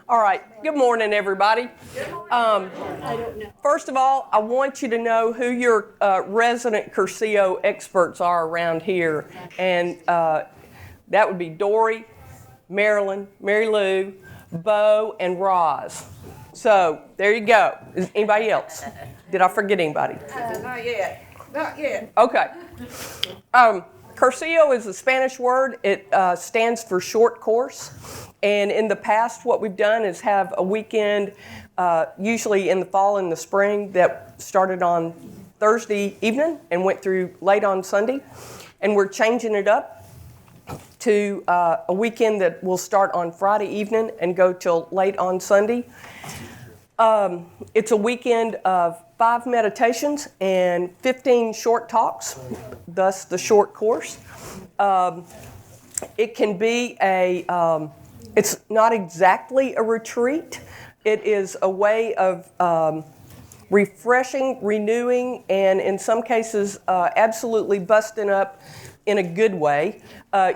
All right. Good morning, everybody. First of all, I want you to know who your resident Cursillo experts are around here. And that would be Dory, Marilyn, Mary Lou, Bo, and Roz. So there you go. Is anybody else? Did I forget anybody? Not yet. Not yet. Okay. Cursillo is a Spanish word. It stands for short course. And in the past, what we've done is have a weekend, usually in the fall and the spring, that started on Thursday evening and went through late on Sunday. And we're changing it up to a weekend that will start on Friday evening and go till late on Sunday. It's a weekend of 5 meditations and 15 short talks, thus the short course. It can be it's not exactly a retreat. It is a way of refreshing, renewing, and in some cases, absolutely busting up in a good way,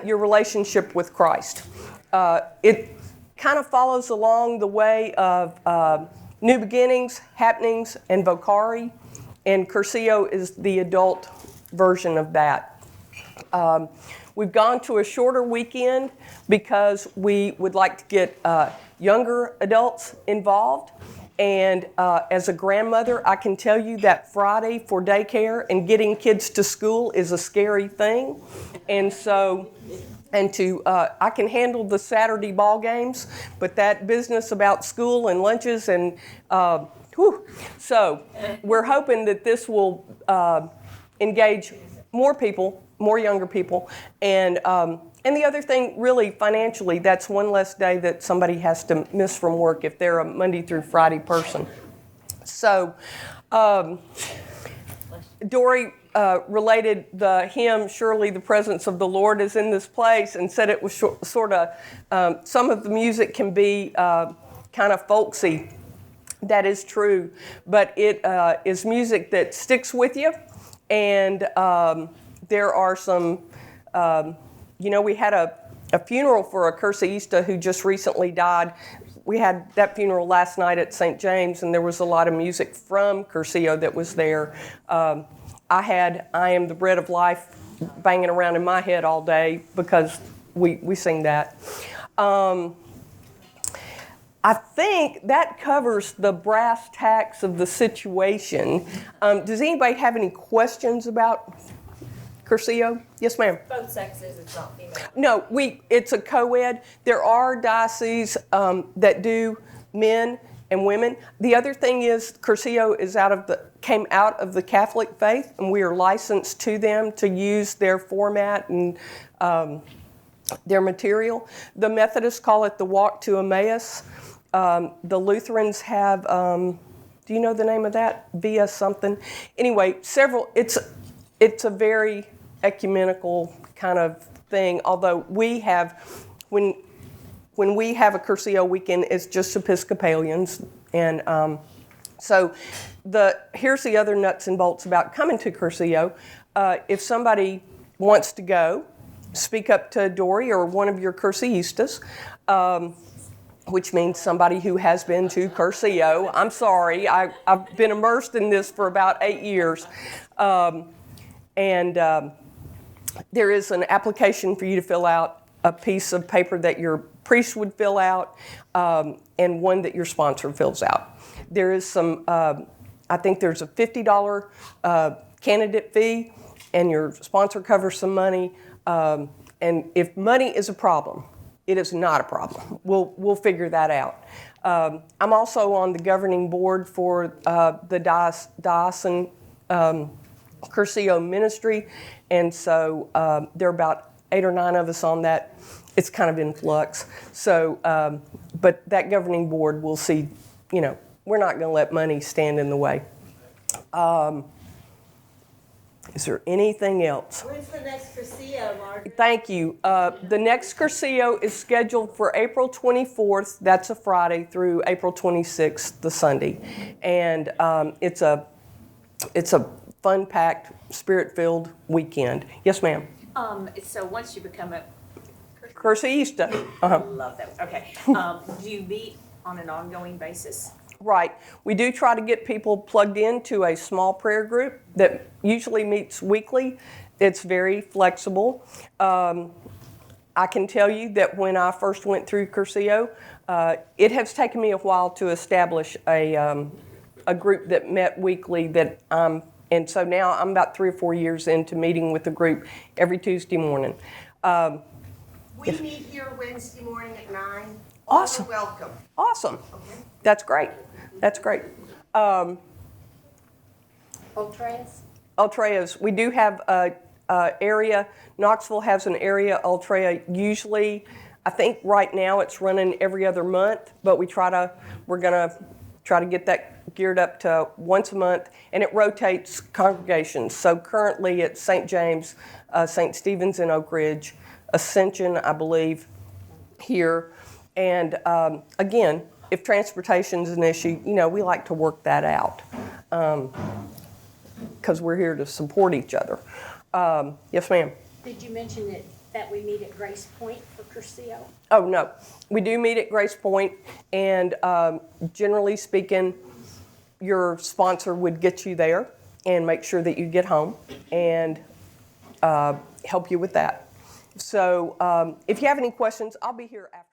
your relationship with Christ. It kind of follows along the way of New Beginnings, Happenings, and Vocari, and Cursillo is the adult version of that. We've gone to a shorter weekend because we would like to get younger adults involved. And as a grandmother, I can tell you that Friday for daycare and getting kids to school is a scary thing. And so, I can handle the Saturday ball games, but that business about school and lunches and, So we're hoping that this will engage more people, more younger people, and the other thing, really, financially, that's one less day that somebody has to miss from work if they're a Monday through Friday person. So, Dory related the hymn, "Surely the Presence of the Lord is in this place," and said it was sort of, some of the music can be kind of folksy. That is true, but it is music that sticks with you, and there are some, we had a funeral for a Cursillista who just recently died. We had that funeral last night at St. James, and there was a lot of music from Cursillo that was there. I had "I Am the Bread of Life" banging around in my head all day because we sing that. I think that covers the brass tacks of the situation. Does anybody have any questions about Cursillo? Yes, ma'am. Both sexes, it's not female. No, it's a co-ed. There are dioceses that do men and women. The other thing is Cursillo came out of the Catholic faith, and we are licensed to them to use their format and their material. The Methodists call it the Walk to Emmaus. The Lutherans have, do you know the name of that? Via something. Anyway, it's a very ecumenical kind of thing, although we have, when we have a Cursillo weekend, it's just Episcopalians. And so here's the other nuts and bolts about coming to Cursillo. If somebody wants to go, speak up to Dory or one of your Cursillistas, which means somebody who has been to Cursillo. I'm sorry, I've been immersed in this for about 8 years. There is an application for you to fill out, a piece of paper that your priest would fill out, and one that your sponsor fills out. There is some, I think there's a $50 candidate fee, and your sponsor covers some money. And if money is a problem, it is not a problem. We'll figure that out. I'm also on the governing board for the diocesan Cursillo ministry, and so there are about 8 or 9 of us on that. It's kind of in flux. So, but that governing board will see, we're not going to let money stand in the way. Is there anything else? When's the next Cursillo, Margaret? Thank you. The next Cursillo is scheduled for April 24th. That's a Friday through April 26th, the Sunday, and it's a fun-packed, spirit-filled weekend. Yes, ma'am. So once you become a Cursillista. I love that. Okay. Do you meet on an ongoing basis? Right. We do try to get people plugged into a small prayer group that usually meets weekly. It's very flexible. I can tell you that when I first went through Cursillo, it has taken me a while to establish a group that met weekly and so now I'm about 3 or 4 years into meeting with the group every Tuesday morning. We meet here Wednesday morning at 9. Awesome. You're welcome. Awesome. That's great. That's great. Ultras. We do have a area. Knoxville has an area ultra. Usually, I think right now it's running every other month, but we're gonna try to get that geared up to once a month, and it rotates congregations. So currently it's St. James, St. Stephen's in Oak Ridge, Ascension, I believe, here. And again, if transportation is an issue, we like to work that out because we're here to support each other. Yes, ma'am. Did you mention that we meet at Grace Point for Cursillo? Oh, no. We do meet at Grace Point, and generally speaking, your sponsor would get you there and make sure that you get home and help you with that. So if you have any questions, I'll be here after.